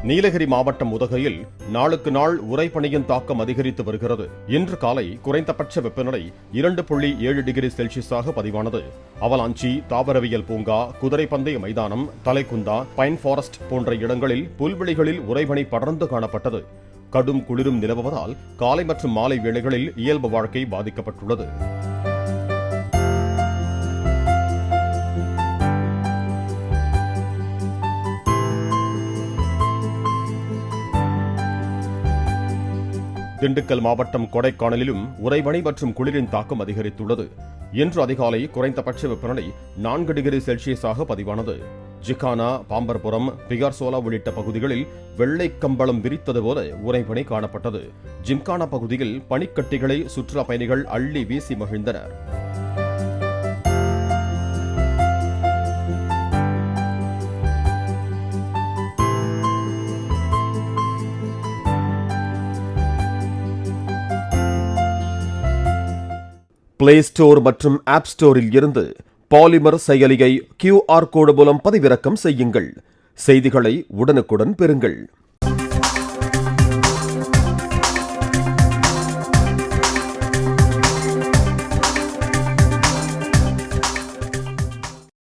நீலகிரி மாவட்டம் உதகையில் நாளுக்கு நாள் உறைபனியின் தாக்கம் அதிகரித்து வருகிறது. இன்று காலை குறைந்தபட்ச வெப்பநிலை 2.7 டிகிரி செல்சியஸாக பதிவானது. அவலாஞ்சி, தாவரவியல் பூங்கா, குதிரைப்பந்தய மைதானம், தலைக்குந்தா, பைன் ஃபாரஸ்ட் போன்ற இடங்களில் புல்வெளிகளில் உறைபனி படர்ந்து காணப்பட்டது. கடும் குளிரும் நிலவுவதால் காலை மற்றும் மாலை வேளைகளில் இயல்பு வாழ்க்கை பாதிக்கப்பட்டுள்ளது. திண்டுக்கல் மாவட்டம் கொடைக்கானலிலும் உறைபனி மற்றும் குளிரின் தாக்கம் அதிகரித்துள்ளது. இன்று அதிகாலை குறைந்தபட்ச வெப்பநிலை 4 டிகிரி செல்சியஸாக பதிவானது. ஜிகானா, பாம்பர்புரம், பிகார்சோலா உள்ளிட்ட பகுதிகளில் வெள்ளை கம்பளம் விரித்தது போல உறைபனி காணப்பட்டது. ஜிம்கானா பகுதியில் பனிக்கட்டிகளை சுற்றுலா பயணிகள் அள்ளி வீசி மகிழ்ந்தனர். பிளே ஸ்டோர் மற்றும் ஆப் ஸ்டோரில் இருந்து பாலிமர் செயலியை QR கோடு மூலம் பதிவிறக்கம் செய்யுங்கள். செய்திகளை உடனுக்குடன் பெறுங்கள்.